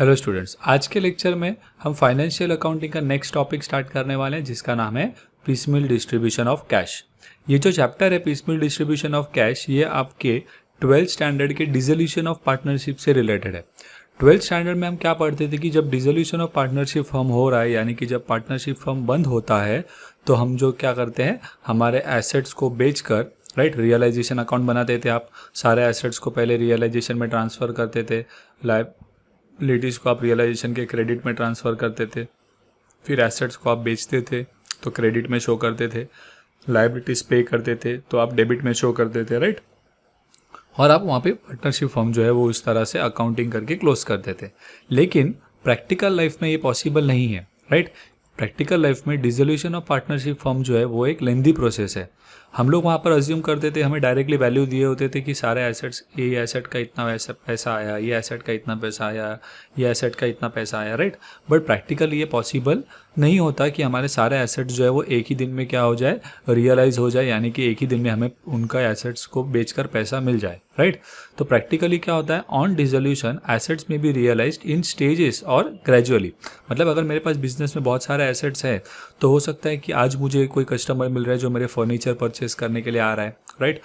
Hello students, आज के lecture में हम फाइनेंशियल अकाउंटिंग का नेक्स्ट टॉपिक स्टार्ट करने वाले हैं जिसका नाम है पीसमिल डिस्ट्रीब्यूशन ऑफ कैश। ये जो चैप्टर है पीसमिल डिस्ट्रीब्यूशन ऑफ कैश, ये आपके 12th स्टैंडर्ड के डिसोल्यूशन ऑफ पार्टनरशिप से रिलेटेड है। 12th स्टैंडर्ड में हम क्या पढ़ते थे कि जब डिसोल्यूशन ऑफ पार्टनरशिप फर्म हो रहा है, यानी कि जब पार्टनरशिप फर्म बंद होता है, तो हम जो क्या करते हैं, हमारे एसेट्स को बेचकर रियलाइजेशन अकाउंट बनाते थे। आप सारे एसेट्स को पहले रियलाइजेशन में ट्रांसफ़र करते थे, लायबिलिटीज़ को आप रियलाइजेशन के क्रेडिट में ट्रांसफ़र करते थे, फिर एसेट्स को आप बेचते थे तो क्रेडिट में शो करते थे, लायबिलिटीज़ पे करते थे तो आप डेबिट में शो करते थे, राइट। और आप वहाँ पे पार्टनरशिप फर्म जो है वो इस तरह से अकाउंटिंग करके क्लोज करते थे। लेकिन प्रैक्टिकल लाइफ में ये पॉसिबल नहीं है, राइट। प्रैक्टिकल लाइफ में डिसोल्यूशन ऑफ पार्टनरशिप फर्म जो है वो एक लेंदी प्रोसेस है। हम लोग वहाँ पर अज्यूम करते थे, हमें डायरेक्टली वैल्यू दिए होते थे कि सारे एसेट्स, ये एसेट का इतना वैसा पैसा आया, ये एसेट का इतना पैसा आया, ये एसेट का इतना पैसा आया, राइट। बट प्रैक्टिकली ये पॉसिबल नहीं होता कि हमारे सारे एसेट्स जो है वो एक ही दिन में क्या हो जाए, रियलाइज़ हो जाए, यानी कि एक ही दिन में हमें उनका एसेट्स को बेचकर पैसा मिल जाए, राइट। तो प्रैक्टिकली क्या होता है, ऑन डिसोल्यूशन एसेट्स में बी रियलाइज्ड इन स्टेजेस और ग्रेजुअली। मतलब अगर मेरे पास बिजनेस में बहुत सारे एसेट्स हैं तो हो सकता है कि आज मुझे कोई कस्टमर मिल रहा है जो मेरे फर्नीचर परचेस करने के लिए आ रहा है, राइट,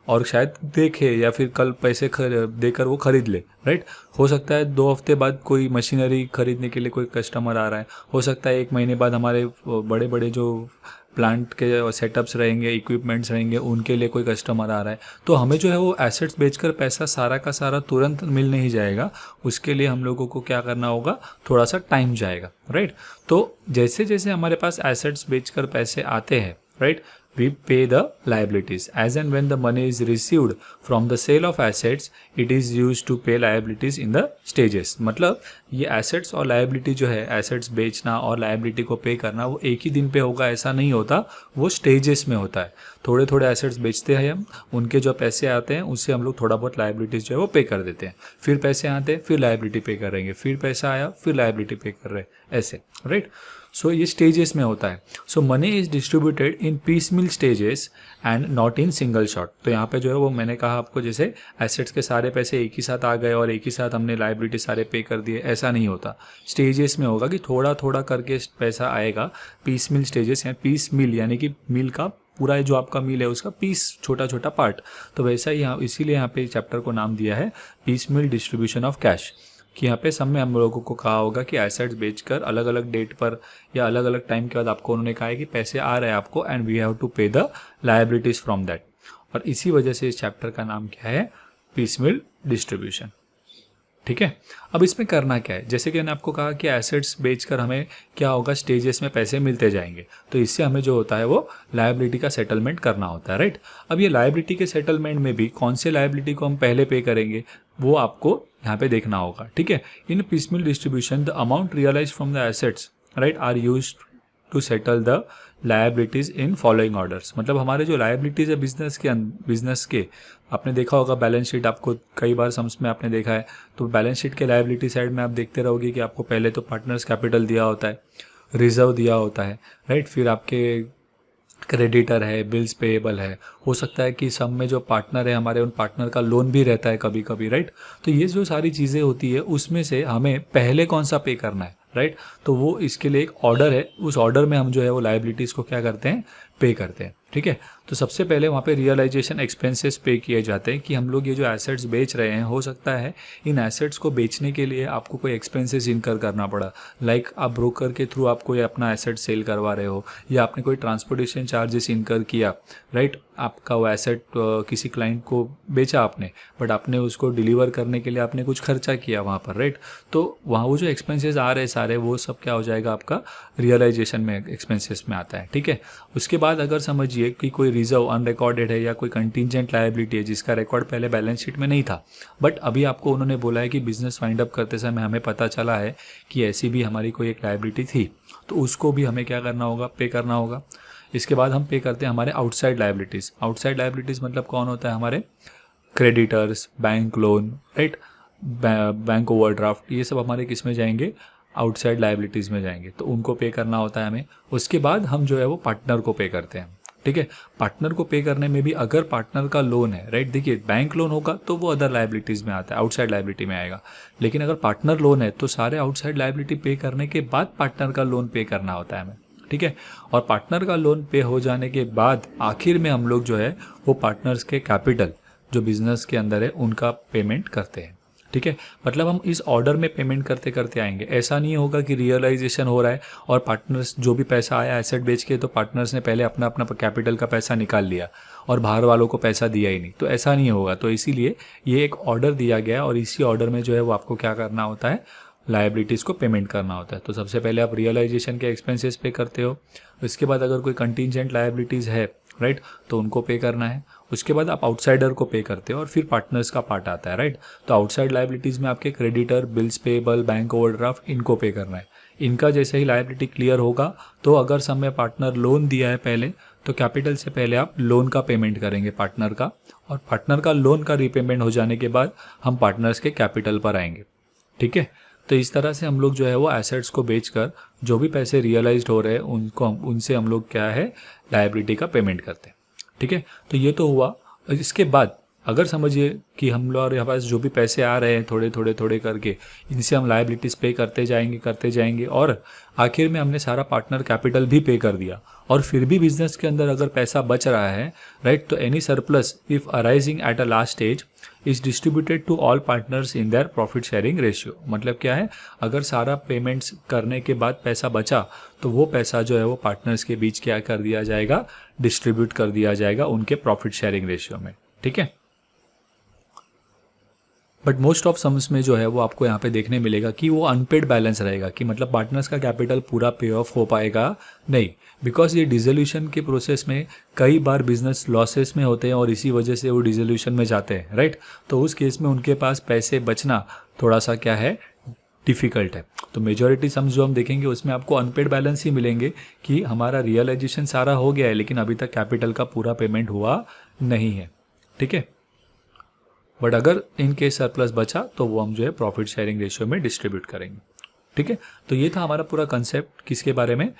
और शायद देखे या फिर कल पैसे देकर वो खरीद ले, राइट। हो सकता है 2 हफ्ते बाद कोई मशीनरी खरीदने के लिए कोई कस्टमर आ रहा है, हो सकता है 1 महीने बाद हमारे बड़े बड़े जो प्लांट के सेटअप्स रहेंगे, इक्विपमेंट्स रहेंगे, उनके लिए कोई कस्टमर आ रहा है। तो हमें जो है वो एसेट्स बेचकर पैसा सारा का सारा तुरंत मिल नहीं जाएगा, उसके लिए हम लोगों को क्या करना होगा, थोड़ा सा टाइम जाएगा, राइट। तो जैसे जैसे हमारे पास एसेट्स बेचकर पैसे आते हैं, right, we pay the liabilities. As and when the money is received from the sale of assets, it is used to pay liabilities in the stages. मतलब ये assets और liability जो है, assets बेचना और liability को pay करना, वो एक ही दिन पे होगा ऐसा नहीं होता, वो stages में होता है। थोड़े थोड़े assets बेचते हैं हम, उनके जो पैसे आते हैं उससे हम लोग थोड़ा बहुत liabilities जो है वो पे कर देते हैं, फिर पैसे आते हैं, फिर liability पे करेंगे, फिर पैसा आया, फिर liability पे कर रहे हैं, ऐसे, राइट। सो ये स्टेजेस में होता है। So money is distributed in piecemeal stages and not in single shot. तो यहाँ पे जो है वो मैंने कहा आपको, जैसे एसेट्स के सारे पैसे एक ही साथ आ गए और एक ही साथ हमने लायबिलिटी सारे पे कर दिए, ऐसा नहीं होता। स्टेजेस में होगा कि थोड़ा थोड़ा करके पैसा आएगा। पीसमिल स्टेजेस या पीस मिल, यानी कि मिल का पूरा जो आपका मिल है उसका पीस, छोटा छोटा पार्ट। तो वैसा ही यहाँ, इसीलिए यहाँ पे चैप्टर को नाम दिया है पीसमिल डिस्ट्रीब्यूशन ऑफ कैश, कि यहाँ पे सब में हम लोगों को कहा होगा कि एसेट्स बेचकर अलग अलग डेट पर या अलग अलग टाइम के बाद आपको उन्होंने कहा है कि पैसे आ रहे हैं आपको, एंड वी हैव टू पे द लायबिलिटीज फ्रॉम दैट। और इसी वजह से इस चैप्टर का नाम क्या है, पीसमिल डिस्ट्रीब्यूशन, ठीक है। अब इसमें करना क्या है, जैसे कि मैंने आपको कहा कि एसेट्स बेचकर हमें क्या होगा, स्टेजेस में पैसे मिलते जाएंगे, तो इससे हमें जो होता है वो लायबिलिटी का सेटलमेंट करना होता है, राइट। अब ये लायबिलिटी के सेटलमेंट में भी कौन से लायबिलिटी को हम पहले पे करेंगे वो आपको यहाँ पे देखना होगा, ठीक है। In piecemeal distribution the amount realise from the assets, right, are used to settle the liabilities in following orders. मतलब हमारे जो लायबिलिटीज है बिजनेस के आपने देखा होगा, बैलेंस शीट आपको कई बार सम्स में आपने देखा है, तो बैलेंस शीट के लायबिलिटी साइड में आप देखते रहोगे कि आपको पहले तो पार्टनर्स कैपिटल दिया होता है, रिजर्व दिया होता है, राइट, फिर आपके क्रेडिटर है, बिल्स पेएबल है, हो सकता है कि सब में जो पार्टनर है हमारे, उन पार्टनर का लोन भी रहता है कभी कभी, राइट। तो ये जो सारी चीज़ें होती है उसमें से हमें पहले कौन सा पे करना है, राइट। तो वो इसके लिए एक ऑर्डर है, उस ऑर्डर में हम जो है वो लायबिलिटीज़ को क्या करते हैं, पे करते हैं, ठीक है। तो सबसे पहले वहाँ पे रियलाइजेशन एक्सपेंसेस पे किए जाते हैं कि हम लोग ये जो एसेट्स बेच रहे हैं, हो सकता है इन एसेट्स को बेचने के लिए आपको कोई एक्सपेंसेस इनकर करना पड़ा, लाइक आप ब्रोकर के थ्रू आप कोई अपना एसेट सेल करवा रहे हो, या आपने कोई ट्रांसपोर्टेशन चार्जेस इनकर किया, राइट। आपका वो एसेट किसी क्लाइंट को बेचा आपने, बट आपने उसको डिलीवर करने के लिए आपने कुछ खर्चा किया वहाँ पर, राइट। तो वहाँ वो जो एक्सपेंसेस आ रहे सारे, वो सब क्या हो जाएगा, आपका रियलाइजेशन में एक्सपेंसेस में आता है, ठीक है। उसके बाद अगर समझिए कि कोई रिजर्व अनरिकॉर्डेड है या कोई कंटीजेंट लायबिलिटी है जिसका रिकॉर्ड पहले बैलेंस शीट में नहीं था, बट अभी आपको उन्होंने बोला है कि बिजनेस वाइंड अप करते समय हमें पता चला है कि ऐसी भी हमारी कोई एक लायबिलिटी थी, तो उसको भी हमें क्या करना होगा, पे करना होगा। इसके बाद हम पे करते हैं हमारे आउटसाइड लायबिलिटीज़। आउटसाइड लायबिलिटीज़ मतलब कौन होता है, हमारे creditors, bank loan, right, bank overdraft, ये सब हमारे किस में जाएंगे, आउटसाइड लायबिलिटीज़ में जाएंगे, तो उनको पे करना होता है हमें। उसके बाद हम जो है वो पार्टनर को पे करते हैं, ठीक है। पार्टनर को पे करने में भी अगर पार्टनर का लोन है, राइट, देखिए बैंक लोन होगा तो वो अदर लाइबिलिटीज़ में आता है, आउटसाइड लाइबिलिटी में आएगा, लेकिन अगर पार्टनर लोन है तो सारे आउटसाइड लाइबिलिटी पे करने के बाद पार्टनर का लोन पे करना होता है हमें, ठीक है। और पार्टनर का लोन पे हो जाने के बाद आखिर में हम लोग जो है वो पार्टनर्स के कैपिटल जो बिजनेस के अंदर है उनका पेमेंट करते हैं, ठीक है। मतलब हम इस ऑर्डर में पेमेंट करते करते आएंगे। ऐसा नहीं होगा कि रियलाइजेशन हो रहा है और पार्टनर्स जो भी पैसा आया एसेट बेच के तो पार्टनर्स ने पहले अपना अपना कैपिटल का पैसा निकाल लिया और बाहर वालों को पैसा दिया ही नहीं, तो ऐसा नहीं होगा। तो इसीलिए ये एक ऑर्डर दिया गया और इसी ऑर्डर में जो है वो आपको क्या करना होता है, लायबिलिटीज़ को पेमेंट करना होता है। तो सबसे पहले आप रियलाइजेशन के एक्सपेंसेस पे करते हो, उसके बाद अगर कोई कंटीजेंट लायबिलिटीज़ है, राइट, तो उनको पे करना है। उसके बाद आप आउटसाइडर को पे करते हो और फिर पार्टनर्स का पार्ट आता है, राइट। तो आउटसाइड लायबिलिटीज़ में आपके creditor, bills payable, bank overdraft, इनको पे करना है। इनका जैसे ही लायबिलिटी क्लियर होगा तो अगर समय पार्टनर लोन दिया है पहले तो कैपिटल से पहले आप लोन का पेमेंट करेंगे पार्टनर का, और पार्टनर का लोन का रीपेमेंट हो जाने के बाद हम पार्टनर्स के कैपिटल पर आएंगे, ठीक है। तो इस तरह से हम लोग जो है वो एसेट्स को बेचकर जो भी पैसे रियलाइज्ड हो रहे हैं उनसे हम लोग क्या है, लायबिलिटी का पेमेंट करते हैं, ठीक है। तो ये तो हुआ। इसके बाद अगर समझिए कि हम लोग हमारे पास जो भी पैसे आ रहे हैं थोड़े थोड़े थोड़े करके, इनसे हम लायबिलिटीज़ पे करते जाएंगे और आखिर में हमने सारा पार्टनर कैपिटल भी पे कर दिया और फिर भी बिजनेस के अंदर अगर पैसा बच रहा है, राइट, तो any surplus if arising at a last stage is distributed to all partners in their profit sharing ratio. मतलब क्या है, अगर सारा पेमेंट्स करने के बाद पैसा बचा तो वो पैसा जो है वो पार्टनर्स के बीच क्या कर दिया जाएगा, डिस्ट्रीब्यूट कर दिया जाएगा उनके प्रॉफिट शेयरिंग रेशियो में, ठीक है। बट मोस्ट ऑफ सम्स में जो है वो आपको यहाँ पे देखने मिलेगा कि वो अनपेड बैलेंस रहेगा, कि मतलब पार्टनर्स का कैपिटल पूरा पे ऑफ हो पाएगा नहीं, बिकॉज ये डिसोल्यूशन के प्रोसेस में कई बार बिजनेस लॉसेस में होते हैं और इसी वजह से वो डिसोल्यूशन में जाते हैं, राइट। तो उस केस में उनके पास पैसे बचना थोड़ा सा क्या है, डिफ़िकल्ट है। तो मेजॉरिटी सम्स जो हम देखेंगे उसमें आपको अनपेड बैलेंस ही मिलेंगे कि हमारा रियलाइजेशन सारा हो गया है लेकिन अभी तक कैपिटल का पूरा पेमेंट हुआ नहीं है, ठीक है। बट अगर इन केस सरप्लस बचा तो वो हम जो है प्रॉफिट शेयरिंग रेशियो में डिस्ट्रीब्यूट करेंगे, ठीक है। तो ये था हमारा पूरा कंसेप्ट किसके बारे में,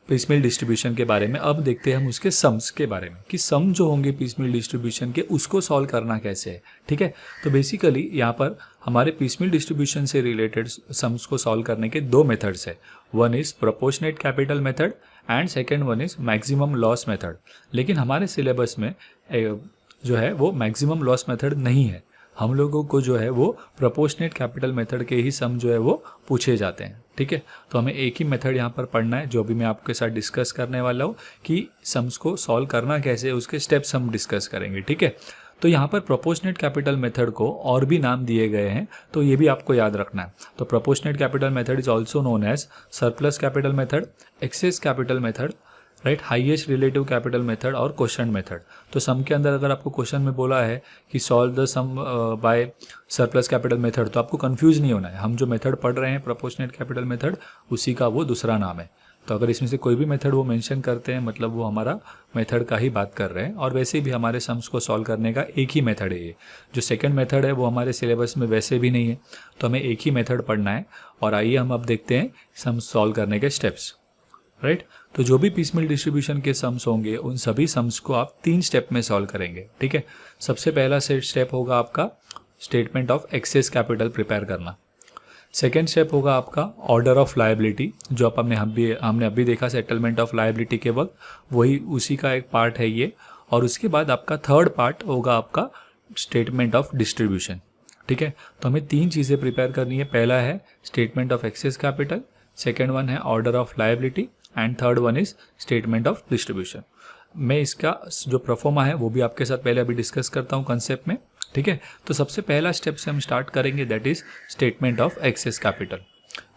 पीसमिल डिस्ट्रीब्यूशन के बारे में। अब देखते हैं हम उसके सम्स के बारे में कि सम जो होंगे पीसमिल डिस्ट्रीब्यूशन के उसको सॉल्व करना कैसे है, ठीक है। तो बेसिकली यहाँ पर हमारे पीसमिल डिस्ट्रीब्यूशन से रिलेटेड सम्स को सॉल्व करने के दो मेथड्स है। One is proportionate capital method and second one is maximum loss method. लेकिन हमारे सिलेबस में जो है वो मैक्सिमम लॉस मेथड नहीं है, हम लोगों को जो है वो प्रोपोर्शनेट कैपिटल मेथड के ही सम जो है वो पूछे जाते हैं, ठीक है। तो हमें एक ही मेथड यहाँ पर पढ़ना है जो भी मैं आपके साथ डिस्कस करने वाला हूँ कि सम्स को सॉल्व करना कैसे है, उसके स्टेप्स हम डिस्कस करेंगे, ठीक है। तो यहाँ पर प्रोपोर्शनेट कैपिटल मेथड को और भी नाम दिए गए हैं तो ये भी आपको याद रखना है। तो proportionate capital method is also known as surplus capital method, excess capital method, right, highest relative capital method और क्वेश्चन मेथड। तो सम के अंदर अगर आपको क्वेश्चन में बोला है कि solve the sum by surplus capital method तो आपको कंफ्यूज नहीं होना है, हम जो मेथड पढ़ रहे हैं प्रोपोर्शनेट कैपिटल मेथड उसी का वो दूसरा नाम है। तो अगर इसमें से कोई भी मेथड वो मेंशन करते हैं मतलब वो हमारा मेथड का ही बात कर रहे हैं। और वैसे भी हमारे सम्स को सॉल्व करने का एक ही मेथड है, ये जो सेकंड मेथड है वो हमारे सिलेबस में वैसे भी नहीं है, तो हमें एक ही मेथड पढ़ना है। और आइए हम अब देखते हैं सम्स सॉल्व करने के स्टेप्स, राइट। तो जो भी पीसमिल डिस्ट्रीब्यूशन के सम्स होंगे उन सभी सम्स को आप 3 स्टेप में सॉल्व करेंगे, ठीक है। सबसे पहला स्टेप होगा आपका statement of excess capital prepare करना। सेकेंड स्टेप होगा आपका ऑर्डर ऑफ लायबिलिटी, जो आप हमने अभी देखा सेटलमेंट ऑफ लायबिलिटी के वक्त, वही उसी का एक पार्ट है ये। और उसके बाद आपका थर्ड पार्ट होगा आपका स्टेटमेंट ऑफ डिस्ट्रीब्यूशन, ठीक है। तो हमें 3 चीज़ें प्रिपेयर करनी है। पहला है statement of excess capital, second one है order of liability and third one is statement of distribution. मैं इसका जो प्रोफॉर्मा है वो भी आपके साथ पहले अभी डिस्कस करता हूँ कंसेप्ट में, ठीक है। तो सबसे पहला स्टेप से हम स्टार्ट करेंगे, that is statement of excess capital.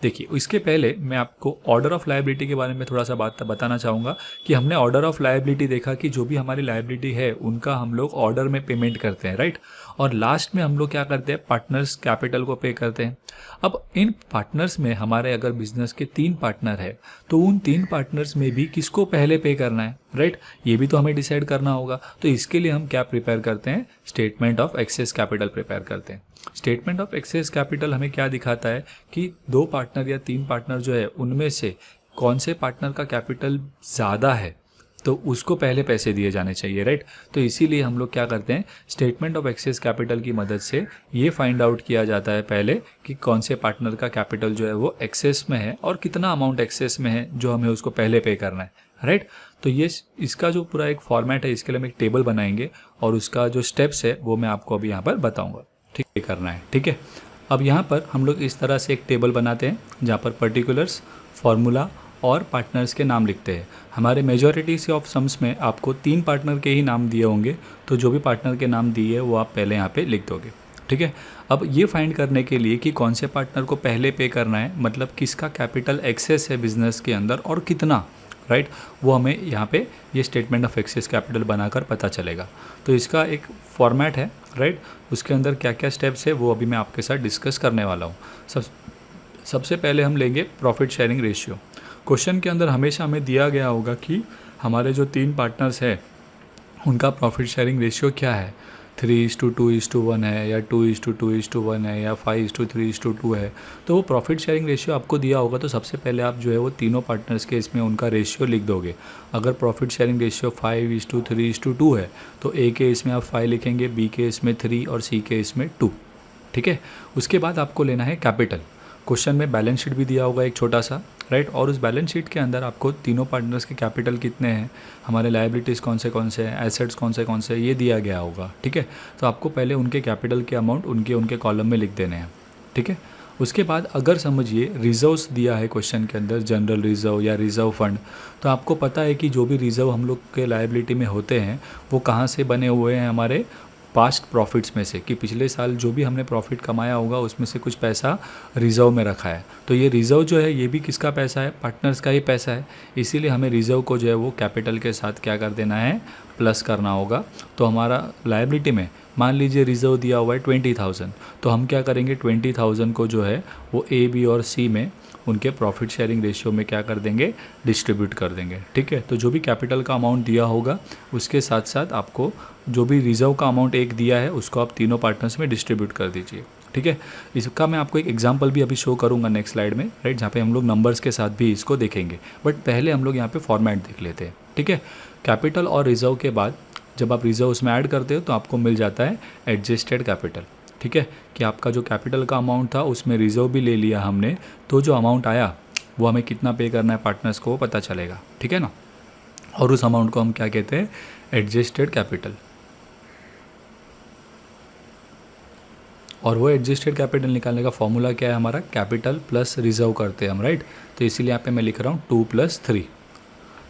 देखिए इसके पहले मैं आपको ऑर्डर ऑफ लायबिलिटी के बारे में थोड़ा सा बात बताना चाहूँगा कि हमने ऑर्डर ऑफ लायबिलिटी देखा कि जो भी हमारी लायबिलिटी है उनका हम लोग ऑर्डर में पेमेंट करते हैं, राइट। और लास्ट में हम लोग क्या करते हैं, पार्टनर्स कैपिटल को पे करते हैं। अब इन पार्टनर्स में हमारे अगर बिजनेस के 3 पार्टनर है तो उन 3 पार्टनर्स में भी किसको पहले पे करना है, राइट, ये भी तो हमें डिसाइड करना होगा। तो इसके लिए हम क्या प्रिपेयर करते हैं, statement of excess capital prepare करते हैं। स्टेटमेंट ऑफ एक्सेस कैपिटल हमें क्या दिखाता है कि 2 पार्टनर या 3 पार्टनर जो है उनमें से कौन से पार्टनर का कैपिटल ज़्यादा है, तो उसको पहले पैसे दिए जाने चाहिए, राइट। तो इसीलिए हम लोग क्या करते हैं, स्टेटमेंट ऑफ एक्सेस कैपिटल की मदद से ये फाइंड आउट किया जाता है पहले कि कौन से पार्टनर का कैपिटल जो है वो एक्सेस में है और कितना अमाउंट एक्सेस में है जो हमें उसको पहले पे करना है, राइट। तो ये इसका जो पूरा एक फॉर्मेट है, इसके लिए हम एक टेबल बनाएंगे और उसका जो स्टेप्स है वो मैं आपको अभी यहाँ पर बताऊँगा, ठीक है, करना है, ठीक है। अब यहाँ पर हम लोग इस तरह से एक टेबल बनाते हैं जहाँ पर पर्टिकुलर्स, फार्मूला और पार्टनर्स के नाम लिखते हैं। हमारे मेजॉरिटी से ऑफ सम्स में आपको 3 पार्टनर के ही नाम दिए होंगे, तो जो भी पार्टनर के नाम दिए वो आप पहले यहाँ पे लिख दोगे, ठीक है। अब ये फाइंड करने के लिए कि कौन से पार्टनर को पहले पे करना है, मतलब किसका कैपिटल एक्सेस है बिजनेस के अंदर और कितना, राइट, वो हमें यहाँ पे ये स्टेटमेंट ऑफ एक्सेस कैपिटल बनाकर पता चलेगा। तो इसका एक फॉर्मेट है, राइट, उसके अंदर क्या क्या स्टेप्स है वो अभी मैं आपके साथ डिस्कस करने वाला हूँ। सबसे पहले हम लेंगे प्रॉफिट शेयरिंग रेशियो। क्वेश्चन के अंदर हमेशा हमें दिया गया होगा कि हमारे जो 3 पार्टनर्स हैं उनका प्रॉफिट शेयरिंग रेशियो क्या है, 3:2:1 है या 2:2:1 है या 5:3:2 है। तो वो प्रॉफिट शेयरिंग रेशियो आपको दिया होगा, तो सबसे पहले आप जो है वो तीनों पार्टनर्स के इसमें उनका रेशियो लिख दोगे। अगर प्रॉफिट शेयरिंग रेशियो 5:3:2 है तो ए के इसमें आप 5 लिखेंगे, बी के इसमें 3 और सी के इसमें 2, ठीक है। उसके बाद आपको लेना है कैपिटल। क्वेश्चन में बैलेंस शीट भी दिया होगा एक छोटा सा, राइट, और उस बैलेंस शीट के अंदर आपको तीनों पार्टनर्स के कैपिटल कितने हैं, हमारे लायबिलिटीज़ कौन से हैं, एसेट्स कौन से ये दिया गया होगा, ठीक है। तो आपको पहले उनके कैपिटल के अमाउंट उनके कॉलम में लिख देने हैं, ठीक है। उसके बाद अगर समझिए रिजर्व्स दिया है क्वेश्चन के अंदर, जनरल रिजर्व या रिजर्व फंड, तो आपको पता है कि जो भी रिजर्व हम लोग के लायबिलिटी में होते हैं वो कहाँ से बने हुए हैं, हमारे पास्ट प्रॉफिट्स में से, कि पिछले साल जो भी हमने प्रॉफिट कमाया होगा उसमें से कुछ पैसा रिज़र्व में रखा है। तो ये रिज़र्व जो है ये भी किसका पैसा है, पार्टनर्स का ही पैसा है, इसीलिए हमें रिज़र्व को जो है वो कैपिटल के साथ क्या कर देना है, प्लस करना होगा। तो हमारा लायबिलिटी में मान लीजिए रिज़र्व दिया हुआ है 20,000, तो हम क्या करेंगे 20,000 को जो है वो ए, बी और सी में उनके प्रॉफिट शेयरिंग रेशियो में क्या कर देंगे, डिस्ट्रीब्यूट कर देंगे, ठीक है। तो जो भी कैपिटल का अमाउंट दिया होगा उसके साथ साथ आपको जो भी रिजर्व का अमाउंट एक दिया है उसको आप तीनों पार्टनर्स में डिस्ट्रीब्यूट कर दीजिए, ठीक है। इसका मैं आपको एक एग्जांपल भी अभी शो करूंगा नेक्स्ट स्लाइड में, राइट, जहाँ पे हम लोग नंबर्स के साथ भी इसको देखेंगे, बट पहले हम लोग यहाँ पे फॉर्मेट देख लेते हैं, ठीक है। कैपिटल और रिजर्व के बाद जब आप रिजर्व उसमें ऐड करते हो तो आपको मिल जाता है एडजस्टेड कैपिटल, ठीक है, कि आपका जो कैपिटल का अमाउंट था उसमें रिजर्व भी ले लिया हमने, तो जो अमाउंट आया वो हमें कितना पे करना है पार्टनर्स को पता चलेगा, ठीक है ना। और उस अमाउंट को हम क्या कहते हैं, एडजस्टेड कैपिटल। और वो एडजस्टेड कैपिटल निकालने का फॉर्मूला क्या है, हमारा कैपिटल प्लस रिजर्व करते हैं हम, राइट। तो इसीलिए यहाँ पे मैं लिख रहा हूँ 2 + 3।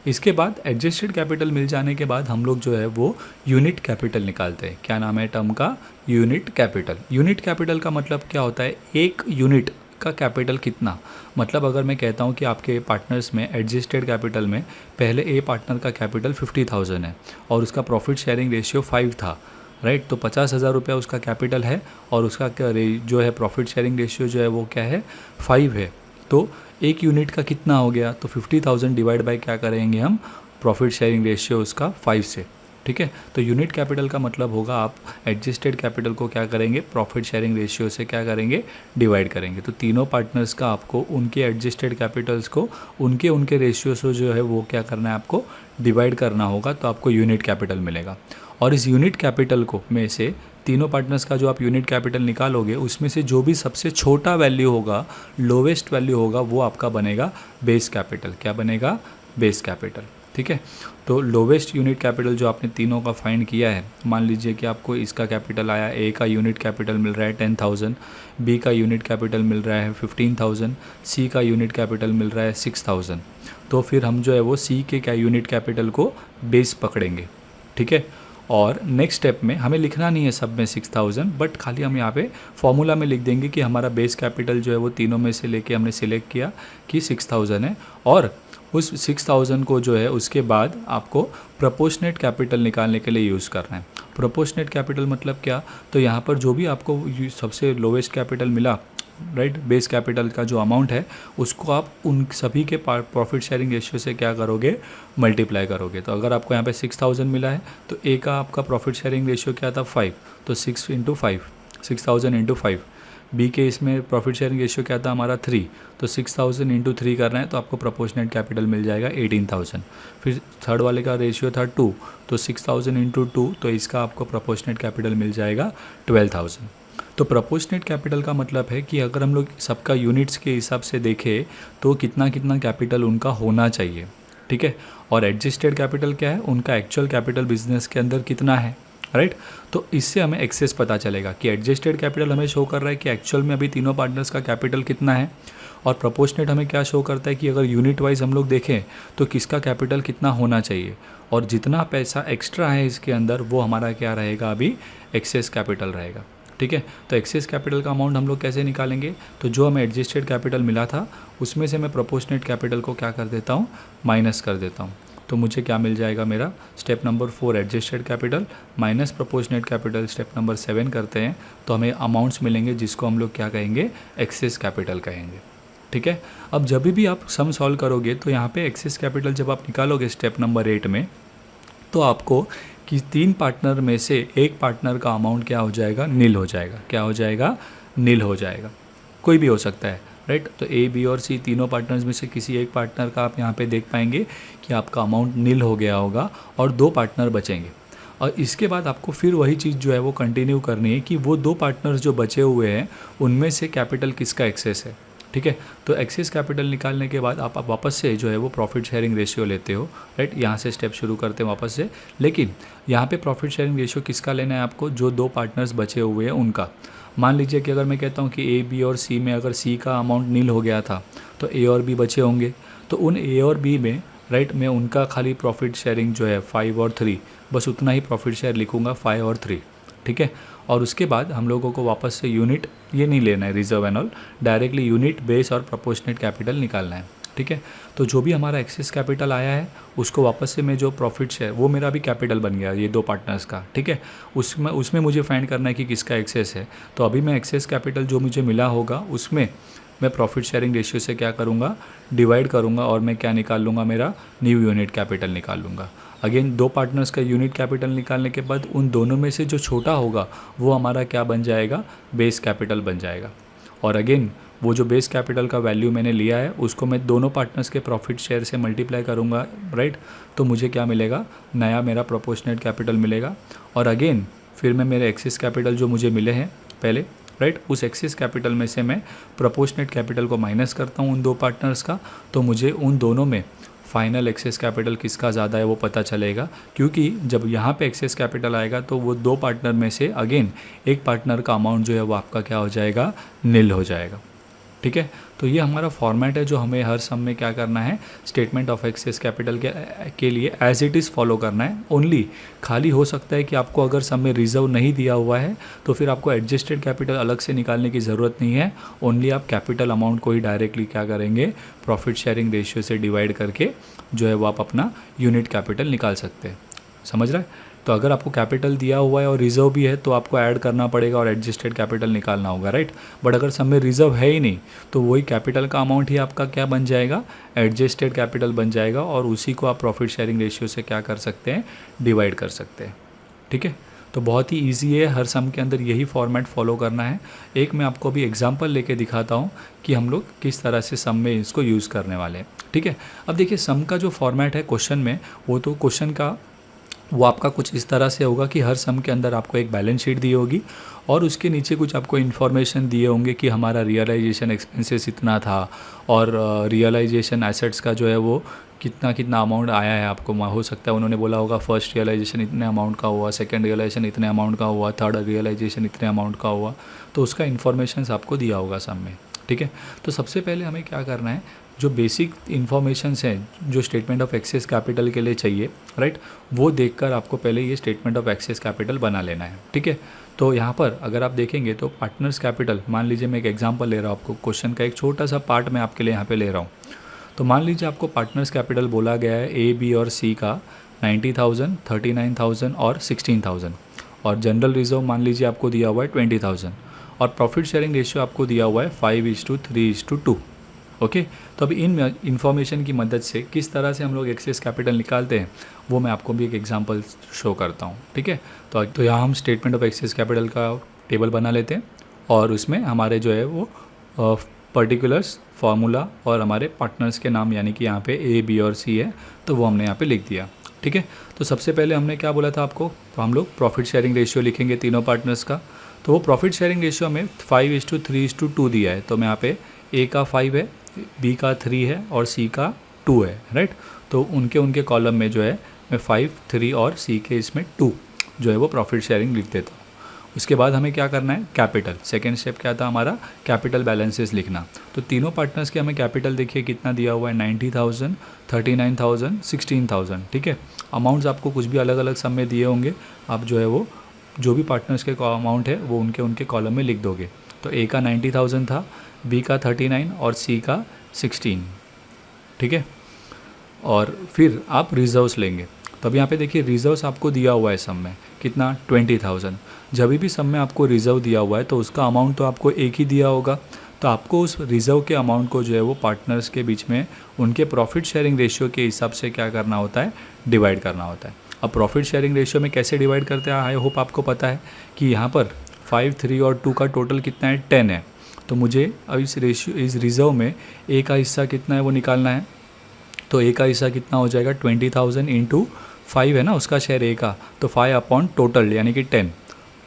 इसके बाद एडजस्टेड कैपिटल मिल जाने के बाद हम लोग जो है वो यूनिट कैपिटल निकालते हैं। क्या नाम है टर्म का, यूनिट कैपिटल। यूनिट कैपिटल का मतलब क्या होता है, एक यूनिट का कैपिटल कितना, मतलब अगर मैं कहता हूँ कि आपके पार्टनर्स में एडजस्टेड कैपिटल में पहले ए पार्टनर का कैपिटल 50,000 है और उसका प्रॉफिट शेयरिंग रेशियो 5 था, राइट, तो 50,000 रुपया उसका कैपिटल है और उसका जो है प्रॉफिट शेयरिंग रेशियो जो है वो क्या है, 5 है। तो एक यूनिट का कितना हो गया, तो 50,000 डिवाइड बाय क्या करेंगे हम, प्रॉफिट शेयरिंग रेशियो उसका 5 से, ठीक है। तो यूनिट कैपिटल का मतलब होगा आप एडजस्टेड कैपिटल को क्या करेंगे, प्रॉफिट शेयरिंग रेशियो से क्या करेंगे, डिवाइड करेंगे। तो तीनों पार्टनर्स का आपको उनके एडजस्टेड कैपिटल्स को उनके रेशियो से जो है वो क्या करना है, आपको डिवाइड करना होगा, तो आपको यूनिट कैपिटल मिलेगा। और इस यूनिट कैपिटल को में से तीनों पार्टनर्स का जो आप यूनिट कैपिटल निकालोगे उसमें से जो भी सबसे छोटा वैल्यू होगा, लोवेस्ट वैल्यू होगा, वो आपका बनेगा बेस कैपिटल। क्या बनेगा, बेस कैपिटल, ठीक है। तो लोवेस्ट यूनिट कैपिटल जो आपने तीनों का फाइंड किया है, मान लीजिए कि आपको इसका कैपिटल आया, ए का यूनिट कैपिटल मिल रहा है 10,000, बी का यूनिट कैपिटल मिल रहा है 15,000, सी का यूनिट कैपिटल मिल रहा है 6,000। तो फिर हम जो है वो सी के क्या यूनिट कैपिटल को बेस पकड़ेंगे, ठीक है। और नेक्स्ट स्टेप में हमें लिखना नहीं है सब में 6,000, बट खाली हम यहाँ पे फॉर्मूला में लिख देंगे कि हमारा बेस कैपिटल जो है वो तीनों में से लेके हमने सिलेक्ट किया कि 6,000 है, और उस 6,000 को जो है उसके बाद आपको प्रोपोर्शनेट कैपिटल निकालने के लिए यूज़ करना है। प्रोपोर्शनेट कैपिटल मतलब क्या, तो यहाँ पर जो भी आपको सबसे लोवेस्ट कैपिटल मिला, राइट, बेस कैपिटल का जो अमाउंट है उसको आप उन सभी के प्रॉफिट शेयरिंग रेशियो से क्या करोगे, मल्टीप्लाई करोगे। तो अगर आपको यहाँ पे 6,000 मिला है तो ए का आपका प्रॉफिट शेयरिंग रेशियो क्या था, 5, तो 6 × 5, 6,000 × 5। बी के इसमें प्रॉफिट शेयरिंग रेशियो क्या था हमारा 3, तो 6000 इंटू 3 करना है तो आपको प्रोपोर्शनेट कैपिटल मिल जाएगा 18000। फिर थर्ड वाले का रेशियो था 2, तो 6000 इंटू 2, तो इसका आपको प्रोपोर्शनेट कैपिटल मिल जाएगा 12000। तो प्रोपोर्शनेट कैपिटल का मतलब है कि अगर हम लोग सबका यूनिट्स के हिसाब से देखें तो कितना कितना कैपिटल उनका होना चाहिए, ठीक है। और एडजस्टेड कैपिटल क्या है, उनका एक्चुअल कैपिटल बिजनेस के अंदर कितना है, राइट। तो इससे हमें एक्सेस पता चलेगा कि एडजस्टेड कैपिटल हमें शो कर रहा है कि एक्चुअल में अभी तीनों पार्टनर्स का कैपिटल कितना है, और प्रोपोर्शनेट हमें क्या शो करता है कि अगर यूनिट वाइज हम लोग देखें तो किसका कैपिटल कितना होना चाहिए, और जितना पैसा एक्स्ट्रा है इसके अंदर वो हमारा क्या रहेगा, अभी एक्सेस कैपिटल रहेगा, ठीक है। तो एक्सेस कैपिटल का अमाउंट हम लोग कैसे निकालेंगे, तो जो हमें एडजस्टेड कैपिटल मिला था उसमें से मैं प्रोपोर्शनेट कैपिटल को क्या कर देता हूँ, माइनस कर देता हूँ। तो मुझे क्या मिल जाएगा, मेरा step number 4 adjusted capital minus proportionate capital, step number 7 करते हैं तो हमें अमाउंट्स मिलेंगे जिसको हम लोग क्या कहेंगे, एक्सेस कैपिटल कहेंगे, ठीक है। अब जब भी आप सम सॉल्व करोगे तो यहाँ पे एक्सेस कैपिटल जब आप निकालोगे स्टेप नंबर 8 में, तो आपको कि 3 पार्टनर में से एक पार्टनर का अमाउंट क्या हो जाएगा, नील हो जाएगा। क्या हो जाएगा, नील हो जाएगा। कोई भी हो सकता है, राइट। तो ए, बी और सी तीनों पार्टनर्स में से किसी एक पार्टनर का आप यहाँ पे देख पाएंगे कि आपका अमाउंट नील हो गया होगा और 2 पार्टनर बचेंगे। और इसके बाद आपको फिर वही चीज़ जो है वो कंटिन्यू करनी है कि वो 2 पार्टनर्स जो बचे हुए हैं उनमें से कैपिटल किसका एक्सेस है, ठीक है। तो एक्सेस कैपिटल निकालने के बाद आप वापस से जो है वो प्रॉफिट शेयरिंग रेशियो लेते हो, राइट। यहाँ से स्टेप शुरू करते हैं वापस से, लेकिन यहाँ पे प्रॉफिट शेयरिंग रेशियो किसका लेना है आपको, जो 2 पार्टनर्स बचे हुए हैं उनका। मान लीजिए कि अगर मैं कहता हूँ कि ए, बी और सी में अगर सी का अमाउंट नील हो गया था तो ए और बी बचे होंगे, तो उन ए और बी में, राइट, मैं उनका खाली प्रॉफिट शेयरिंग जो है 5 और 3, बस उतना ही प्रॉफिट शेयर लिखूँगा 5 और 3, ठीक है। और उसके बाद हम लोगों को वापस से यूनिट ये नहीं लेना है, reserve and all, directly unit, base और प्रोपोर्शनेट कैपिटल निकालना है, ठीक है। तो जो भी हमारा एक्सेस कैपिटल आया है उसको वापस से मैं जो प्रॉफिट शेयर, वो मेरा भी कैपिटल बन गया ये 2 पार्टनर्स का, ठीक है। उसमें मुझे फाइंड करना है कि किसका एक्सेस है। तो अभी मैं एक्सेस कैपिटल जो मुझे मिला होगा उसमें मैं प्रॉफिट शेयरिंग रेशियो से क्या करूँगा, डिवाइड करूँगा, और मैं क्या निकाल लूँगा, मेरा न्यू यूनिट कैपिटल निकाल लूँगा। अगेन 2 पार्टनर्स का यूनिट कैपिटल निकालने के बाद उन दोनों में से जो छोटा होगा वो हमारा क्या बन जाएगा, बेस कैपिटल बन जाएगा। और अगेन वो जो बेस कैपिटल का वैल्यू मैंने लिया है उसको मैं दोनों पार्टनर्स के प्रॉफिट शेयर से मल्टीप्लाई करूँगा, राइट। तो मुझे क्या मिलेगा, नया मेरा प्रोपोर्शनेट कैपिटल मिलेगा। और अगेन फिर मैं मेरे एक्सेस कैपिटल जो मुझे मिले हैं पहले, राइट, उस एक्सेस कैपिटल में से मैं प्रोपोर्शनेट कैपिटल को माइनस करता हूँ उन 2 पार्टनर्स का, तो मुझे उन दोनों में फाइनल एक्सेस कैपिटल किसका ज़्यादा है वो पता चलेगा। क्योंकि जब यहाँ पे एक्सेस कैपिटल आएगा तो वो 2 पार्टनर में से अगेन एक पार्टनर का अमाउंट जो है वो आपका क्या हो जाएगा, नील हो जाएगा, ठीक है। तो ये हमारा फॉर्मेट है जो हमें हर सम में क्या करना है, स्टेटमेंट ऑफ एक्सेस कैपिटल के लिए एज इट इज़ फॉलो करना है ओनली। खाली हो सकता है कि आपको अगर सम में रिजर्व नहीं दिया हुआ है तो फिर आपको एडजस्टेड कैपिटल अलग से निकालने की ज़रूरत नहीं है, ओनली आप कैपिटल अमाउंट को ही डायरेक्टली क्या करेंगे, प्रॉफिट शेयरिंग रेशियो से डिवाइड करके जो है वो आप अपना यूनिट कैपिटल निकाल सकते हैं। समझ रहे हैं। तो अगर आपको कैपिटल दिया हुआ है और रिजर्व भी है तो आपको ऐड करना पड़ेगा और एडजस्टेड कैपिटल निकालना होगा, राइट। बट अगर सब में रिजर्व है ही नहीं तो वही कैपिटल का अमाउंट ही आपका क्या बन जाएगा, एडजस्टेड कैपिटल बन जाएगा, और उसी को आप प्रॉफिट शेयरिंग रेशियो से क्या कर सकते हैं, डिवाइड कर सकते हैं, ठीक है। तो बहुत ही ईजी है, हर सम के अंदर यही फॉर्मेट फॉलो करना है। एक मैं आपको अभी एग्जांपल लेके दिखाता हूँ कि हम लोग किस तरह से सम में इसको यूज़ करने वाले हैं, ठीक है। अब देखिए सम का जो फॉर्मेट है क्वेश्चन में, वो तो क्वेश्चन का वो आपका कुछ इस तरह से होगा कि हर सम के अंदर आपको एक बैलेंस शीट दी होगी और उसके नीचे कुछ आपको इन्फॉर्मेशन दिए होंगे कि हमारा रियलाइजेशन एक्सपेंसेस इतना था और रियलाइजेशन एसेट्स का जो है वो कितना कितना अमाउंट आया है आपको। हो सकता है उन्होंने बोला होगा फर्स्ट रियलाइजेशन इतने अमाउंट का हुआ, सेकंड रियलाइजेशन इतने अमाउंट का हुआ, थर्ड रियलाइजेशन इतने अमाउंट का हुआ, तो उसका इन्फॉर्मेशन आपको दिया होगा सम में, ठीक है। तो सबसे पहले हमें क्या करना है, जो बेसिक इन्फॉर्मेशंस हैं जो स्टेटमेंट ऑफ एक्सेस कैपिटल के लिए चाहिए, राइट, वो देखकर आपको पहले ये स्टेटमेंट ऑफ एक्सेस कैपिटल बना लेना है, ठीक है। तो यहाँ पर अगर आप देखेंगे तो पार्टनर्स कैपिटल, मान लीजिए मैं एक एग्जांपल ले रहा हूँ आपको, क्वेश्चन का एक छोटा सा पार्ट मैं आपके लिए यहाँ पे ले रहा हूँ। तो मान लीजिए आपको पार्टनर्स कैपिटल बोला गया है ए, बी और सी का 90,000, 39,000 और 16,000, और जनरल रिजर्व मान लीजिए आपको दिया हुआ है 20,000, और प्रॉफिट शेयरिंग रेशियो आपको दिया हुआ है 5:3:2। ओके, तो अभी इन इन्फॉर्मेशन की मदद से किस तरह से हम लोग एक्सेस कैपिटल निकालते हैं वो मैं आपको भी एक एग्जांपल शो करता हूँ, ठीक है। तो यहाँ हम स्टेटमेंट ऑफ एक्सेस कैपिटल का टेबल बना लेते हैं और उसमें हमारे जो है वो पर्टिकुलर्स फार्मूला और हमारे पार्टनर्स के नाम यानी कि यहाँ पे ए बी और सी है तो वो हमने यहाँ पे लिख दिया। ठीक है, तो सबसे पहले हमने क्या बोला था आपको, तो हम लोग प्रॉफिट शेयरिंग रेशियो लिखेंगे तीनों पार्टनर्स का। तो वो प्रॉफिट शेयरिंग रेशियो हमें 5:3:2 दिया है, तो मैं यहाँ पे ए का 5 है, बी का 3 है और सी का 2 है, राइट। तो उनके कॉलम में जो है मैं 5, 3 और सी के इसमें 2 जो है वो प्रॉफिट शेयरिंग लिख देता हूँ। उसके बाद हमें क्या करना है, कैपिटल। सेकेंड स्टेप क्या था हमारा, कैपिटल बैलेंसेस लिखना। तो तीनों पार्टनर्स के हमें कैपिटल देखिए कितना दिया हुआ है, 90,000, 39,000, 16,000। ठीक है, अमाउंट्स आपको कुछ भी अलग अलग सम में दिए होंगे, आप जो है वो जो भी पार्टनर्स के अमाउंट है वो उनके कॉलम में लिख दोगे। तो ए का 90,000 था, बी का 39 और सी का 16। ठीक है, और फिर आप रिजर्व्स लेंगे। तो अब यहाँ पे देखिए रिजर्व्स आपको दिया हुआ है सम में कितना, 20,000। जब भी सम में आपको रिजर्व दिया हुआ है तो उसका अमाउंट तो आपको एक ही दिया होगा, तो आपको उस रिजर्व के अमाउंट को जो है वो पार्टनर्स के बीच में उनके प्रॉफिट शेयरिंग रेशियो के हिसाब से क्या करना होता है, डिवाइड करना होता है। अब प्रॉफिट शेयरिंग रेशियो में कैसे डिवाइड करते हैं, आई होप आपको पता है कि यहाँ पर 5, 3 और 2 का टोटल कितना है, 10 है। तो मुझे अब इस रिजर्व में ए का हिस्सा कितना है वो निकालना है। तो ए का हिस्सा कितना हो जाएगा, 20,000 इंटू 5 है ना उसका शेयर ए का, तो 5 अपॉन टोटल यानी कि 10।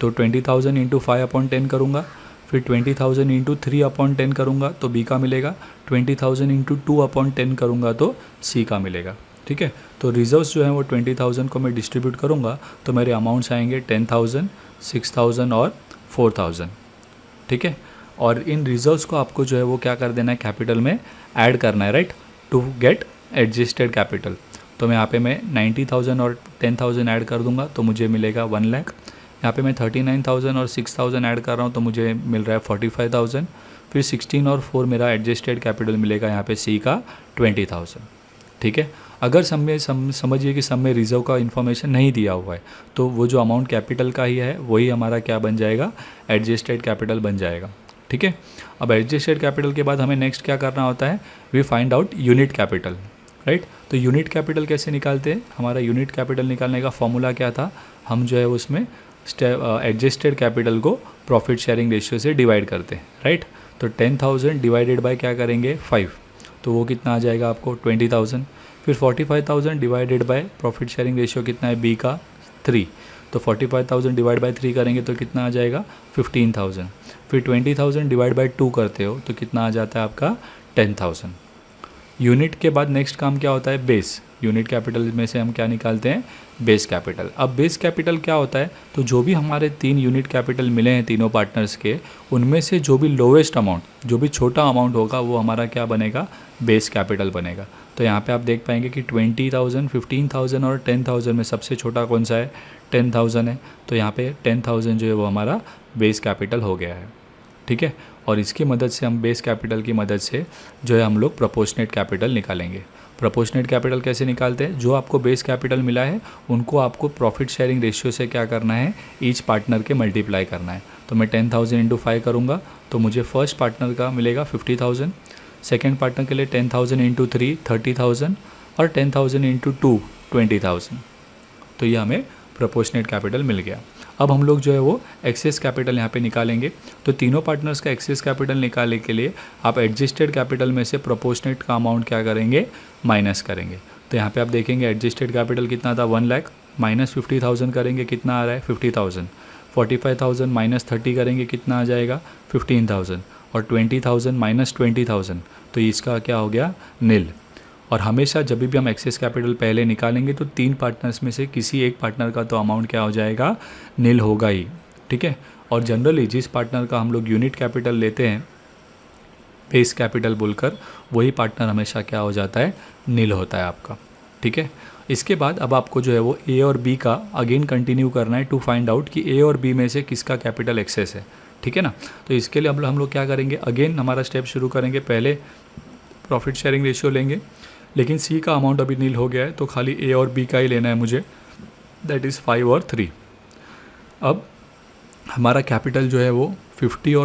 तो 20,000 इंटू 5 अपॉन 10 करूँगा, फिर 20,000 इंटू 3 अपॉन 10 करूँगा तो बी का मिलेगा, 20,000 इंटू 2 अपॉन 10 करूँगा तो सी का मिलेगा। ठीक है, तो रिजर्व्स जो है वो 20,000 को मैं डिस्ट्रीब्यूट करूँगा तो मेरे अमाउंट्स आएंगे 10,000, 6,000 और 4,000। ठीक है, और इन रिजर्व्स को आपको जो है वो क्या कर देना है, कैपिटल में ऐड करना है, right, to get adjusted capital. तो मैं यहाँ पे मैं 90,000 और 10,000 ऐड कर दूंगा तो मुझे मिलेगा 1 लाख। यहाँ पे मैं 39,000 और 6,000 ऐड कर रहा हूँ तो मुझे मिल रहा है 45,000। फिर 16 और 4 मेरा एडजस्टेड कैपिटल मिलेगा यहाँ पे सी का 20,000। ठीक है, अगर समझिए कि सब में रिजर्व का इन्फॉर्मेशन नहीं दिया हुआ है तो वो जो अमाउंट कैपिटल का ही है वही हमारा क्या बन जाएगा, एडजस्टेड कैपिटल बन जाएगा। ठीक है, अब एडजस्टेड कैपिटल के बाद हमें नेक्स्ट क्या करना होता है, we find out unit capital, right. तो यूनिट कैपिटल कैसे निकालते हैं, हमारा यूनिट कैपिटल निकालने का फॉर्मूला क्या था, हम जो है उसमें एडजस्टेड कैपिटल को प्रॉफिट शेयरिंग रेशियो से डिवाइड करते हैं, राइट। तो 10,000 डिवाइडेड बाय क्या करेंगे 5, तो वो कितना आ जाएगा आपको 20,000। फिर 45,000 divided by profit sharing ratio कितना है बी का 3, तो 45,000 डिवाइड बाय 3 करेंगे तो कितना आ जाएगा 15,000। फिर 20,000 डिवाइड बाय 2 करते हो तो कितना आ जाता है आपका 10,000। यूनिट के बाद नेक्स्ट काम क्या होता है, बेस। यूनिट कैपिटल में से हम क्या निकालते हैं, बेस कैपिटल। अब बेस कैपिटल क्या होता है, तो जो भी हमारे 3 यूनिट कैपिटल मिले हैं तीनों पार्टनर्स के, उनमें से जो भी लोवेस्ट अमाउंट, जो भी छोटा अमाउंट होगा वो हमारा क्या बनेगा, बेस कैपिटल बनेगा। तो यहाँ पे आप देख पाएंगे कि 20,000, 15,000 और 10,000 में सबसे छोटा कौन सा है, 10,000 है। तो यहाँ पे 10,000 जो है वो हमारा बेस कैपिटल हो गया है। ठीक है, और इसकी मदद से हम बेस कैपिटल की मदद से जो है हम लोग प्रोपोर्शनेट कैपिटल निकालेंगे। प्रोपोर्शनेट कैपिटल कैसे निकालते हैं, जो आपको बेस कैपिटल मिला है उनको आपको प्रॉफिट शेयरिंग रेशियो से क्या करना है, ईच पार्टनर के मल्टीप्लाई करना है। तो मैं 10,000 इंटू 5 करूँगा तो मुझे फर्स्ट पार्टनर का मिलेगा 50,000, सेकेंड पार्टनर के लिए 10,000 इंटू 3 30,000 और 10,000 इंटू 2 20,000। तो ये हमें प्रोपोर्शनेट कैपिटल मिल गया। अब हम लोग जो है वो एक्सेस कैपिटल यहाँ पे निकालेंगे। तो तीनों पार्टनर्स का एक्सेस कैपिटल निकालने के लिए आप एडजस्टेड कैपिटल में से प्रोपोर्शनेट का अमाउंट क्या करेंगे, माइनस करेंगे। तो यहाँ पे आप देखेंगे एडजस्टेड कैपिटल कितना था 1 लाख, माइनस 50,000 करेंगे कितना आ रहा है 50,000। 45,000 माइनस 30 करेंगे कितना आ जाएगा 15,000 और 20,000 माइनस 20,000, तो इसका क्या हो गया, नील। और हमेशा जब भी हम एक्सेस कैपिटल पहले निकालेंगे तो 3 पार्टनर्स में से किसी एक पार्टनर का तो अमाउंट क्या हो जाएगा, नील होगा ही। ठीक है, और जनरली जिस पार्टनर का हम लोग यूनिट कैपिटल लेते हैं बेस कैपिटल बोलकर, वही पार्टनर हमेशा क्या हो जाता है, नील होता है आपका। ठीक है, इसके बाद अब आपको जो है वो ए और बी का अगेन कंटिन्यू करना है टू फाइंड आउट कि ए और बी में से किसका कैपिटल एक्सेस है। ठीक है ना, तो इसके लिए हम लोग क्या करेंगे, अगेन हमारा स्टेप शुरू करेंगे। पहले प्रॉफिट शेयरिंग रेशियो लेंगे, लेकिन सी का अमाउंट अभी नील हो गया है तो खाली ए और बी का ही लेना है मुझे, दैट इज़ 5 और 3। अब हमारा कैपिटल जो है वो 50,000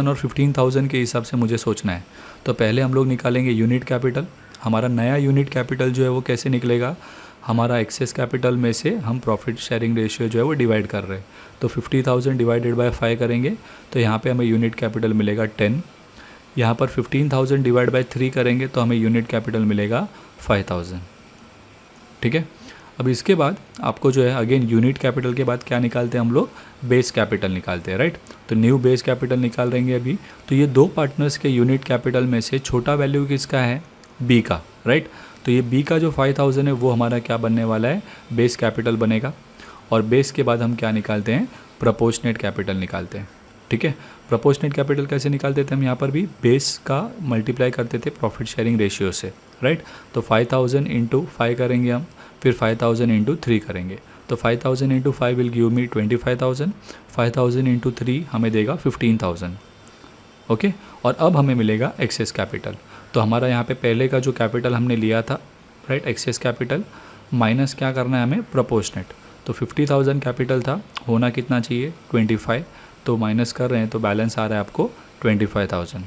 और 15,000 के हिसाब से मुझे सोचना है। तो पहले हम लोग निकालेंगे यूनिट कैपिटल। हमारा नया यूनिट कैपिटल जो है वो कैसे निकलेगा, हमारा एक्सेस कैपिटल में से हम प्रॉफिट शेयरिंग रेशियो जो है वो डिवाइड कर रहे हैं। तो 50,000 डिवाइडेड बाय 5 करेंगे तो यहाँ पे हमें यूनिट कैपिटल मिलेगा 10। यहाँ पर 15,000 डिवाइड बाय 3 करेंगे तो हमें यूनिट कैपिटल मिलेगा 5,000। ठीक है, अब इसके बाद आपको जो है अगेन यूनिट कैपिटल के बाद क्या निकालते हैं हम लोग, बेस कैपिटल निकालते हैं, राइट। तो न्यू बेस कैपिटल निकाल देंगे अभी। तो ये दो पार्टनर्स के यूनिट कैपिटल में से छोटा वैल्यू किसका है, बी का, राइट। तो ये बी का जो 5,000 है वो हमारा क्या बनने वाला है, बेस कैपिटल बनेगा। और बेस के बाद हम क्या निकालते हैं, प्रोपोर्शनेट कैपिटल निकालते हैं। ठीक है, प्रोपोर्शनेट कैपिटल कैसे निकालते थे हम, यहाँ पर भी बेस का मल्टीप्लाई करते थे प्रॉफिट शेयरिंग रेशियो से, राइट। तो 5,000 इंटू 5 करेंगे हम, फिर 5,000 इंटू 3 करेंगे। तो 5,000 into 5 will give me 25,000, 5,000 into 3 हमें देगा 15,000। ओके, और अब हमें मिलेगा एक्सेस कैपिटल। तो हमारा यहाँ पे पहले का जो कैपिटल हमने लिया था, राइट, एक्सेस कैपिटल माइनस क्या करना है हमें, प्रोपोर्शनेट। तो 50,000 कैपिटल था, होना कितना चाहिए, 25। तो माइनस कर रहे हैं तो बैलेंस आ रहा है आपको 25,000।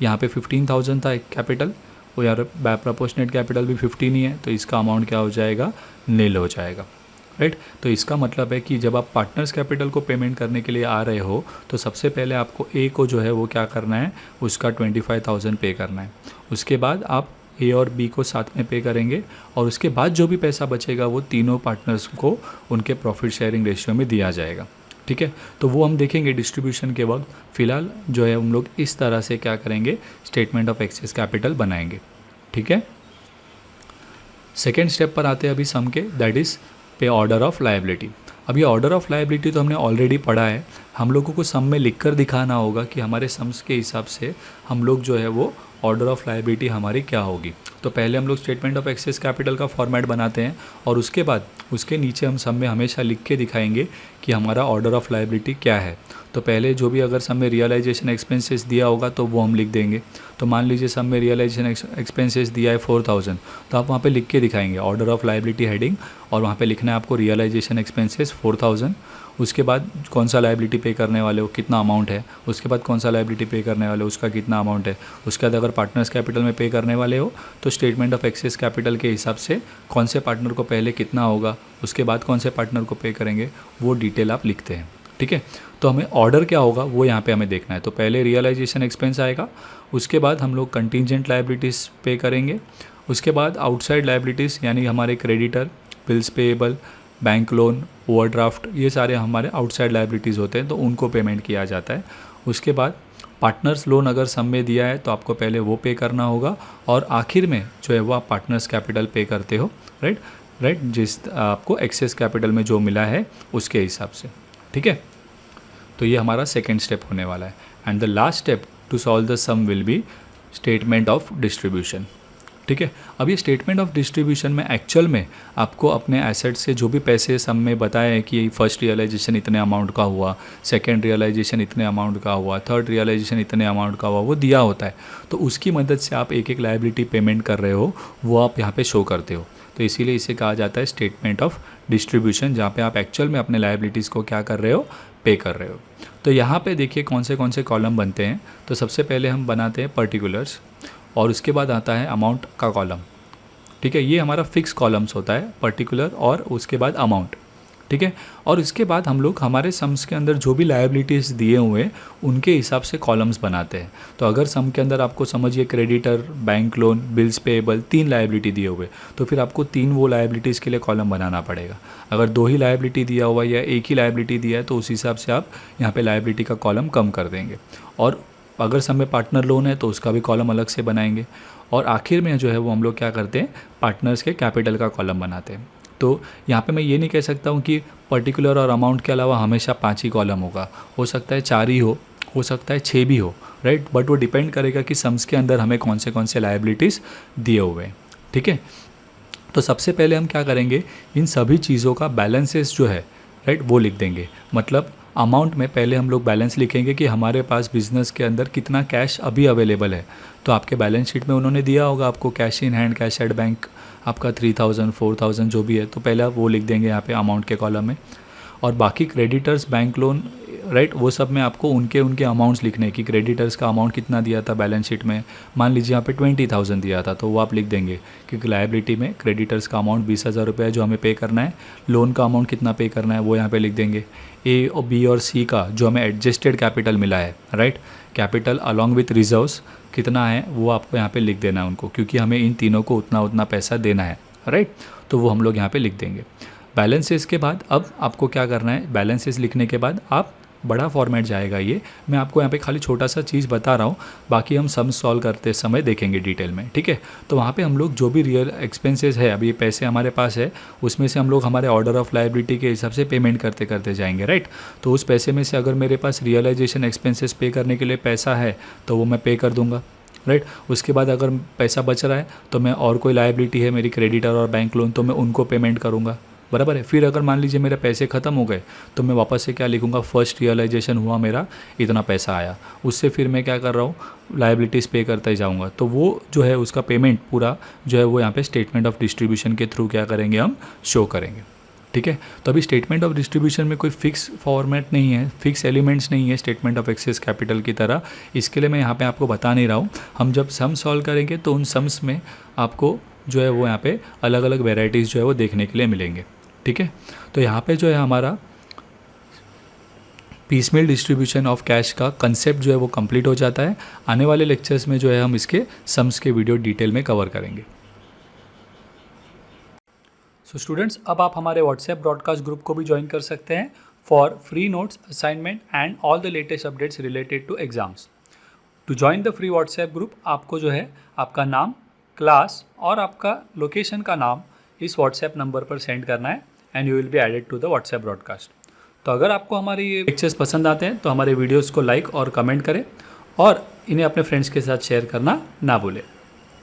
यहाँ पे 15,000 था एक कैपिटल, वो यार प्रोपोर्शनेट कैपिटल भी 15 ही है, तो इसका अमाउंट क्या हो जाएगा, नील हो जाएगा, राइट। तो इसका मतलब है कि जब आप पार्टनर्स कैपिटल को पेमेंट करने के लिए आ रहे हो तो सबसे पहले आपको ए को जो है वो क्या करना है, उसका 25,000 पे करना है। उसके बाद आप ए और बी को साथ में पे करेंगे और उसके बाद जो भी पैसा बचेगा वो तीनों पार्टनर्स को उनके प्रॉफिट शेयरिंग रेशियो में दिया जाएगा। ठीक है, तो वो हम देखेंगे डिस्ट्रीब्यूशन के वक्त। फ़िलहाल जो है हम लोग इस तरह से क्या करेंगे, स्टेटमेंट ऑफ एक्सेस कैपिटल बनाएंगे। ठीक है, सेकेंड स्टेप पर आते हैं अभी सम के, दैट इज़ पे ऑर्डर ऑफ लायबिलिटी। अब ये ऑर्डर ऑफ लायबिलिटी तो हमने ऑलरेडी पढ़ा है, हम लोगों को सम में लिखकर दिखाना होगा कि हमारे सम्स के हिसाब से हम लोग जो है वो ऑर्डर ऑफ लायबिलिटी हमारी क्या होगी। तो पहले हम लोग स्टेटमेंट ऑफ एक्सेस कैपिटल का फॉर्मेट बनाते हैं और उसके बाद उसके नीचे हम सम में हमेशा लिख के दिखाएंगे कि हमारा ऑर्डर ऑफ लायबिलिटी क्या है। तो पहले जो भी अगर सम में रियलाइजेशन एक्सपेंसेस दिया होगा तो वो हम लिख देंगे। तो मान लीजिए सम में रियलाइजेशन एक्सपेंसेस दिया है 4,000, तो आप वहाँ पे लिख के दिखाएंगे ऑर्डर ऑफ लायबिलिटी हेडिंग, और वहाँ पे लिखना है आपको रियलाइजेशन एक्सपेंसेस 4,000। उसके बाद कौन सा लायबिलिटी पे करने वाले हो, कितना अमाउंट है, उसके बाद कौन सा लायबिलिटी पे करने वाले हो, उसका कितना अमाउंट है। उसके बाद अगर पार्टनर्स कैपिटल में पे करने वाले हो तो स्टेटमेंट ऑफ एक्सेस कैपिटल के हिसाब से कौन से पार्टनर को पहले कितना होगा, उसके बाद कौन से पार्टनर को पे करेंगे, वो डिटेल आप लिखते हैं। ठीक है, तो हमें ऑर्डर क्या होगा वो यहाँ पे हमें देखना है। तो पहले रियलाइजेशन एक्सपेंस आएगा, उसके बाद हम लोग कंटीजेंट लायबिलिटीज़ पे करेंगे, उसके बाद आउटसाइड लायबिलिटीज़ यानी हमारे creditor, bills payable, bank loan, overdraft, ये सारे हमारे आउटसाइड लायबिलिटीज़ होते हैं, तो उनको पेमेंट किया जाता है। उसके बाद पार्टनर्स लोन अगर सम में दिया है तो आपको पहले वो पे करना होगा, और आखिर में जो है वो आप पार्टनर्स कैपिटल पे करते हो, राइट, जिस आपको एक्सेस कैपिटल में जो मिला है उसके हिसाब से। ठीक है, तो ये हमारा सेकेंड स्टेप होने वाला है। And the last step to solve the sum will be statement of distribution. ठीक है, अब ये स्टेटमेंट ऑफ डिस्ट्रीब्यूशन में एक्चुअल में आपको अपने एसेट से जो भी पैसे सम में बताए हैं कि फर्स्ट रियलाइजेशन इतने अमाउंट का हुआ, सेकंड रियलाइजेशन इतने अमाउंट का हुआ, थर्ड रियलाइजेशन इतने अमाउंट का हुआ, वो दिया होता है। तो उसकी मदद से आप एक एक लायबिलिटी पेमेंट कर रहे हो, वो आप यहाँ पे शो करते हो। तो इसीलिए इसे कहा जाता है स्टेटमेंट ऑफ डिस्ट्रीब्यूशन, जहाँ पे आप एक्चुअल में अपने लायबिलिटीज़ को क्या कर रहे हो, पे कर रहे हो। तो यहाँ पे देखिए कौन से कॉलम बनते हैं। तो सबसे पहले हम बनाते हैं पर्टिकुलर्स, और उसके बाद आता है अमाउंट का कॉलम। ठीक है, ये हमारा फिक्स कॉलम्स होता है, पर्टिकुलर और उसके बाद अमाउंट। ठीक है, और इसके बाद हम लोग हमारे सम्स के अंदर जो भी लायबिलिटीज़ दिए हुए हैं उनके हिसाब से कॉलम्स बनाते हैं। तो अगर सम के अंदर आपको समझिए creditor, bank loan, bills payable, 3 liability दिए हुए, तो फिर आपको 3 वो लायबिलिटीज़ के लिए कॉलम बनाना पड़ेगा। अगर 2 ही लायबिलिटी दिया हुआ या एक ही लायबिलिटी दिया है तो उस हिसाब से आप यहाँ पे लायबिलिटी का कॉलम कम कर देंगे। और अगर सम में पार्टनर लोन है तो उसका भी कॉलम अलग से बनाएंगे। और आखिर में जो है वो हम लोग क्या करते हैं, पार्टनर्स के कैपिटल का कॉलम बनाते हैं। तो यहाँ पे मैं ये नहीं कह सकता हूँ कि पर्टिकुलर और अमाउंट के अलावा हमेशा 5 ही कॉलम होगा, हो सकता है 4 ही हो सकता है 6 भी हो, राइट। बट वो डिपेंड करेगा कि सम्स के अंदर हमें कौन से लायबिलिटीज़ दिए हुए हैं। ठीक है, तो सबसे पहले हम क्या करेंगे, इन सभी चीज़ों का बैलेंसेस जो है, राइट, वो लिख देंगे। मतलब अमाउंट में पहले हम लोग बैलेंस लिखेंगे कि हमारे पास बिजनेस के अंदर कितना कैश अभी अवेलेबल है। तो आपके बैलेंस शीट में उन्होंने दिया होगा आपको cash in hand, cash at bank आपका 3,000, 4,000 जो भी है, तो पहले आप वो लिख देंगे यहाँ पे अमाउंट के कॉलम में। और बाकी क्रेडिटर्स बैंक लोन राइट, वो सब में आपको उनके अमाउंट्स लिखने की, क्रेडिटर्स का अमाउंट कितना दिया था बैलेंस शीट में, मान लीजिए यहाँ पे 20,000 दिया था तो वो आप लिख देंगे, क्योंकि लायबिलिटी में क्रेडिटर्स का अमाउंट 20,000 रुपये है जो हमें पे करना है, लोन का अमाउंट कितना पे करना है वो यहाँ पे लिख देंगे। ए और बी और सी का जो हमें एडजस्टेड कैपिटल मिला है right, capital along with reserves कितना है वो आपको यहाँ पे लिख देना है उनको, क्योंकि हमें इन तीनों को उतना उतना पैसा देना है राइट, तो वो हम लोग यहाँ पे लिख देंगे। बैलेंसेस के बाद अब आपको क्या करना है, बैलेंसेस लिखने के बाद आप बड़ा फॉर्मेट जाएगा ये, मैं आपको यहाँ पे खाली छोटा सा चीज़ बता रहा हूँ, बाकी हम सम सॉल्व करते समय देखेंगे डिटेल में, ठीक है। तो वहाँ पे हम लोग जो भी रियल एक्सपेंसेस है, अभी ये पैसे हमारे पास है, उसमें से हम लोग हमारे ऑर्डर ऑफ लायबिलिटी के हिसाब से पेमेंट करते करते जाएंगे राइट। तो उस पैसे में से अगर मेरे पास रियलाइजेशन एक्सपेंसेस पे करने के लिए पैसा है तो वो मैं पे कर दूँगा राइट। उसके बाद अगर पैसा बच रहा है तो मैं और कोई लायबिलिटी है मेरी क्रेडिटर और बैंक लोन, तो मैं उनको पेमेंट करूँगा, बराबर है। फिर अगर मान लीजिए मेरे पैसे ख़त्म हो गए तो मैं वापस से क्या लिखूँगा, फर्स्ट रियलाइजेशन हुआ मेरा, इतना पैसा आया, उससे फिर मैं क्या कर रहा हूँ, लायबिलिटीज़ पे करते जाऊँगा। तो वो जो है उसका पेमेंट पूरा जो है वो यहाँ पे स्टेटमेंट ऑफ डिस्ट्रीब्यूशन के थ्रू क्या करेंगे, हम शो करेंगे, ठीक है। तो अभी स्टेटमेंट ऑफ डिस्ट्रीब्यूशन में कोई फिक्स फॉर्मेट नहीं है, फिक्स एलिमेंट्स नहीं है स्टेटमेंट ऑफ एक्सेस कैपिटल की तरह, इसके लिए मैं यहाँ पे आपको बता नहीं रहा हूँ। हम जब सम सॉल्व करेंगे तो उन सम्स में आपको जो है वो यहाँ पे अलग अलग वेराइटीज़ जो है वो देखने के लिए मिलेंगे, ठीक है। तो यहाँ पे जो है हमारा पीसमेल डिस्ट्रीब्यूशन ऑफ कैश का कंसेप्ट जो है वो कंप्लीट हो जाता है। आने वाले लेक्चर्स में जो है हम इसके सम्स के वीडियो डिटेल में कवर करेंगे। सो स्टूडेंट्स, अब आप हमारे व्हाट्सएप ब्रॉडकास्ट ग्रुप को भी ज्वाइन कर सकते हैं for free notes, assignment and all the latest updates related to exams. To join the free WhatsApp group आपको जो है आपका नाम, क्लास और आपका लोकेशन का नाम इस व्हाट्सएप नंबर पर सेंड करना है and you will be added to the WhatsApp broadcast. तो अगर आपको हमारे ये लेक्चर्स पसंद आते हैं तो हमारे वीडियोज़ को लाइक और कमेंट करें और इन्हें अपने फ्रेंड्स के साथ शेयर करना ना भूलें।